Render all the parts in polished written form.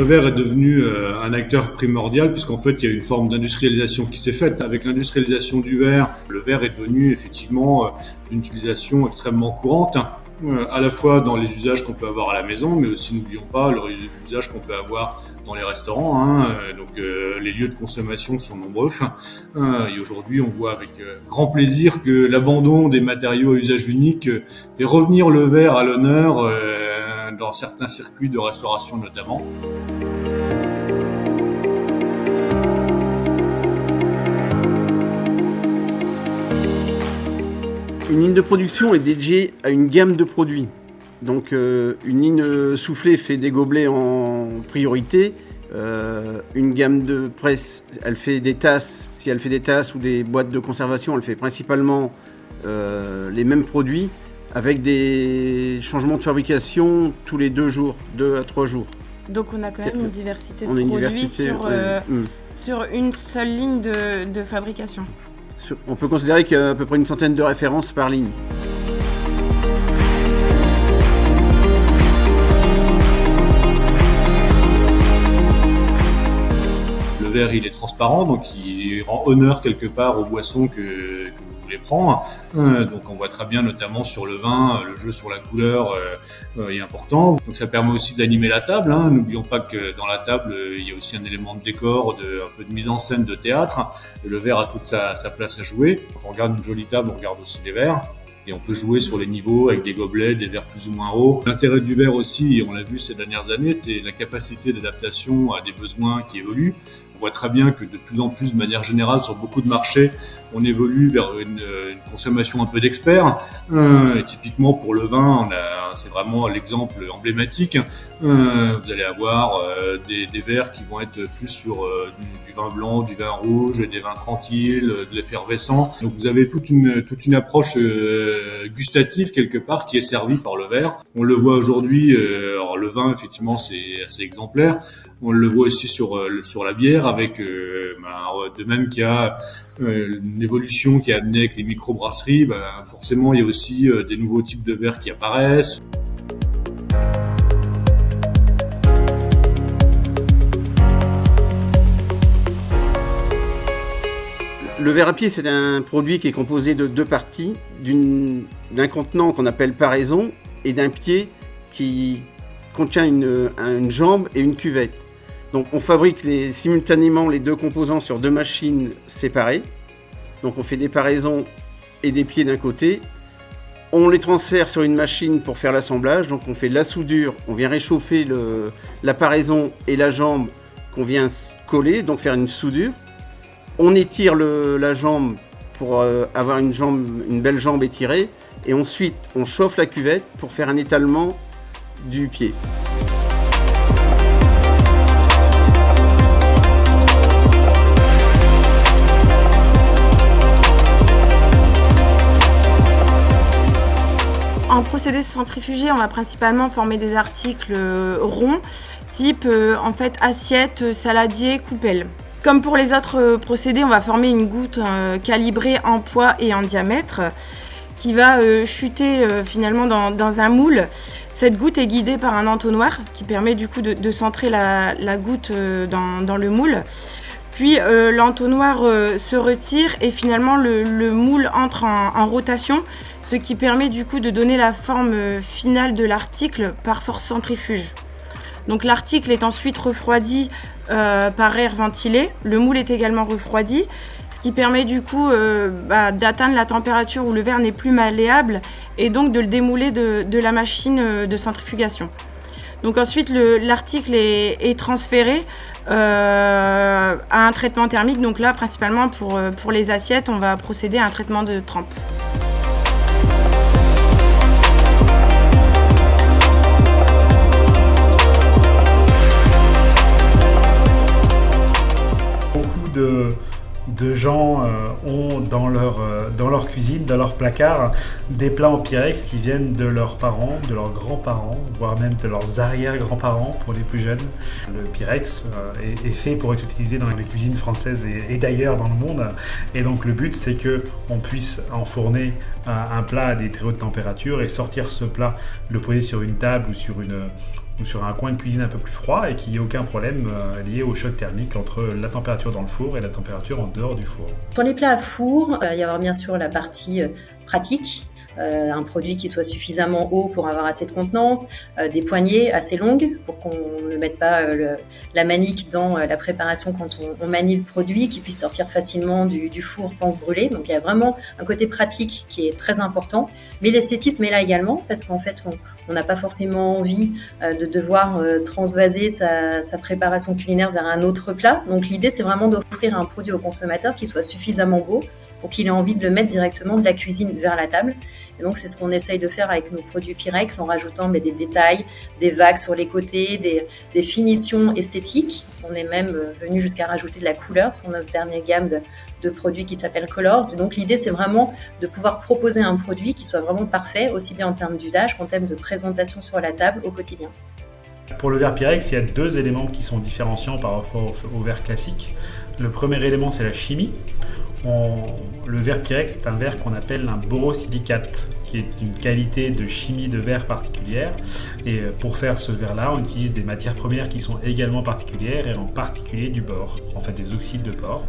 verre est devenu un acteur primordial puisqu'en fait il y a une forme d'industrialisation qui s'est faite. Avec l'industrialisation du verre, le verre est devenu effectivement d'une utilisation extrêmement courante, à la fois dans les usages qu'on peut avoir à la maison, mais aussi n'oublions pas l'usage qu'on peut avoir dans les restaurants. Donc les lieux de consommation sont nombreux. Et aujourd'hui, on voit avec grand plaisir que l'abandon des matériaux à usage unique fait revenir le verre à l'honneur dans certains circuits de restauration notamment. Une ligne de production est dédiée à une gamme de produits. Donc une ligne soufflée fait des gobelets en priorité. Une gamme de presse, elle fait des tasses. Si elle fait des tasses ou des boîtes de conservation, elle fait principalement les mêmes produits avec des changements de fabrication tous les 2 jours, 2 à 3 jours. Donc on a quand même une diversité de produits sur une seule ligne de fabrication. On peut considérer qu'il y a à peu près une centaine de références par ligne. Le verre, il est transparent, donc il rend honneur quelque part aux boissons que vous voulez prendre. Donc on voit très bien, notamment sur le vin, le jeu sur la couleur est important. Donc ça permet aussi d'animer la table. N'oublions pas que dans la table, il y a aussi un élément de décor, un peu de mise en scène, de théâtre. Et le verre a toute sa place à jouer. Quand on regarde une jolie table, on regarde aussi les verres. Et on peut jouer sur les niveaux avec des gobelets, des verres plus ou moins hauts. L'intérêt du verre aussi, et on l'a vu ces dernières années, c'est la capacité d'adaptation à des besoins qui évoluent. On voit très bien que de plus en plus, de manière générale, sur beaucoup de marchés, on évolue vers une consommation un peu d'experts. Et typiquement pour le vin, c'est vraiment l'exemple emblématique. Vous allez avoir des verres qui vont être plus sur du vin blanc, du vin rouge, des vins tranquilles, de l'effervescent. Donc vous avez toute une approche gustative quelque part qui est servie par le verre. On le voit aujourd'hui. Alors le vin, effectivement, c'est assez exemplaire. On le voit aussi sur la bière, avec de même qu'il y a une évolution qui est amenée avec les microbrasseries. Forcément, il y a aussi des nouveaux types de verres qui apparaissent. Le verre à pied, c'est un produit qui est composé de 2 parties, d'un contenant qu'on appelle paraison et d'un pied qui contient une jambe et une cuvette. Donc on fabrique simultanément les 2 composants sur 2 machines séparées. Donc on fait des paraisons et des pieds d'un côté. On les transfère sur une machine pour faire l'assemblage. Donc on fait la soudure, on vient réchauffer la paraison et la jambe qu'on vient coller, donc faire une soudure. On étire la jambe pour avoir une belle jambe étirée. Et ensuite on chauffe la cuvette pour faire un étalement du pied. En procédé centrifugé, on va principalement former des articles ronds, type assiette, saladier, coupelle. Comme pour les autres procédés, on va former une goutte calibrée en poids et en diamètre qui va chuter finalement dans un moule. Cette goutte est guidée par un entonnoir qui permet du coup de centrer la goutte dans le moule. Puis l'entonnoir se retire et finalement le moule entre en rotation, ce qui permet du coup de donner la forme finale de l'article par force centrifuge. Donc l'article est ensuite refroidi par air ventilé, le moule est également refroidi, ce qui permet du coup d'atteindre la température où le verre n'est plus malléable et donc de le démouler de la machine de centrifugation. Donc ensuite l'article est transféré à un traitement thermique. Donc là principalement pour les assiettes, on va procéder à un traitement de trempe. De gens ont dans leur cuisine, dans leur placard, des plats en Pyrex qui viennent de leurs parents, de leurs grands-parents, voire même de leurs arrière-grands-parents pour les plus jeunes. Le Pyrex est fait pour être utilisé dans les cuisines françaises et d'ailleurs dans le monde. Et donc le but, c'est qu'on puisse enfourner un plat à des très hautes températures et sortir ce plat, le poser sur une table ou ou sur un coin de cuisine un peu plus froid et qu'il n'y ait aucun problème lié au choc thermique entre la température dans le four et la température en dehors du four. Dans les plats à four, il va y avoir bien sûr la partie pratique. Un produit qui soit suffisamment haut pour avoir assez de contenance, des poignées assez longues pour qu'on ne mette pas la manique dans la préparation quand on manie le produit, qui puisse sortir facilement du four sans se brûler. Donc il y a vraiment un côté pratique qui est très important, mais l'esthétisme est là également parce qu'en fait on n'a pas forcément envie de devoir transvaser sa préparation culinaire vers un autre plat. Donc l'idée c'est vraiment d'offrir un produit au consommateur qui soit suffisamment beau pour qu'il ait envie de le mettre directement de la cuisine vers la table. Et donc c'est ce qu'on essaye de faire avec nos produits Pyrex en rajoutant des détails, des vagues sur les côtés, des finitions esthétiques. On est même venu jusqu'à rajouter de la couleur sur notre dernière gamme de produits qui s'appelle Colors. Et donc l'idée c'est vraiment de pouvoir proposer un produit qui soit vraiment parfait, aussi bien en termes d'usage qu'en termes de présentation sur la table au quotidien. Pour le verre Pyrex, il y a 2 éléments qui sont différenciants par rapport au verre classique. Le premier élément c'est la chimie. Le verre Pyrex, c'est un verre qu'on appelle un borosilicate, qui est une qualité de chimie de verre particulière. Et pour faire ce verre-là, on utilise des matières premières qui sont également particulières, et en particulier du bore, en fait des oxydes de bore,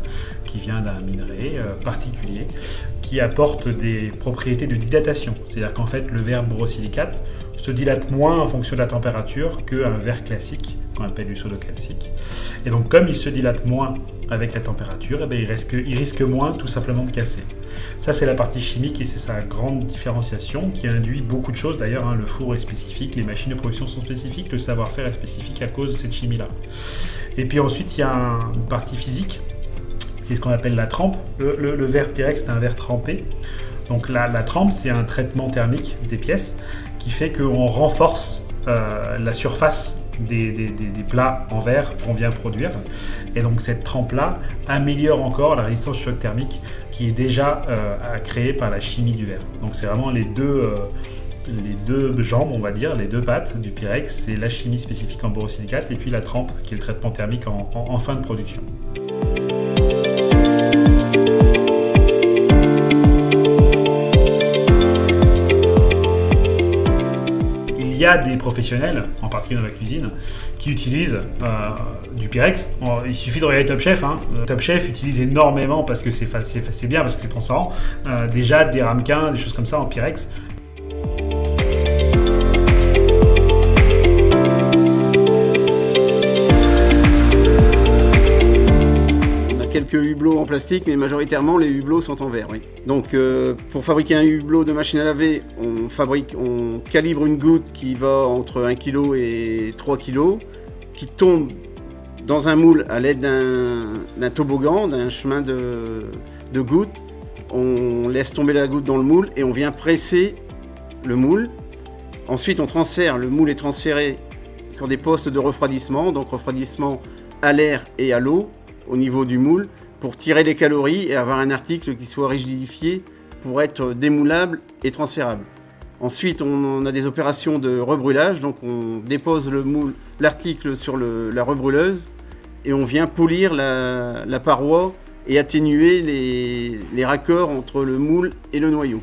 qui vient d'un minerai particulier, qui apporte des propriétés de dilatation. C'est-à-dire qu'en fait, le verre borosilicate se dilate moins en fonction de la température qu'un verre classique, qu'on appelle du soda calcique. Et donc, comme il se dilate moins avec la température, il risque moins tout simplement de casser. Ça, c'est la partie chimique et c'est sa grande différenciation qui induit beaucoup de choses. D'ailleurs, le four est spécifique, les machines de production sont spécifiques, le savoir-faire est spécifique à cause de cette chimie-là. Et puis ensuite, il y a une partie physique, c'est ce qu'on appelle la trempe. Le verre Pyrex, c'est un verre trempé. Donc la trempe, c'est un traitement thermique des pièces qui fait qu'on renforce la surface des plats en verre qu'on vient produire. Et donc cette trempe-là améliore encore la résistance au choc thermique qui est déjà créée par la chimie du verre. Donc c'est vraiment les deux jambes, on va dire, les 2 pattes du Pyrex, c'est la chimie spécifique en borosilicate et puis la trempe qui est le traitement thermique en fin de production. Il y a des professionnels, en particulier dans la cuisine, qui utilisent du Pyrex. Il suffit de regarder Top Chef. Top Chef utilise énormément, parce que c'est bien, parce que c'est transparent, déjà des ramequins, des choses comme ça en Pyrex. Quelques hublots en plastique, mais majoritairement les hublots sont en verre. Oui. Donc pour fabriquer un hublot de machine à laver, on calibre une goutte qui va entre 1 kg et 3 kg, qui tombe dans un moule à l'aide d'un toboggan, d'un chemin de goutte. On laisse tomber la goutte dans le moule et on vient presser le moule. Ensuite, le moule est transféré sur des postes de refroidissement, donc refroidissement à l'air et à l'eau, au niveau du moule, pour tirer les calories et avoir un article qui soit rigidifié pour être démoulable et transférable. Ensuite, on a des opérations de rebrûlage, donc on dépose l'article sur la rebrûleuse et on vient polir la paroi et atténuer les raccords entre le moule et le noyau.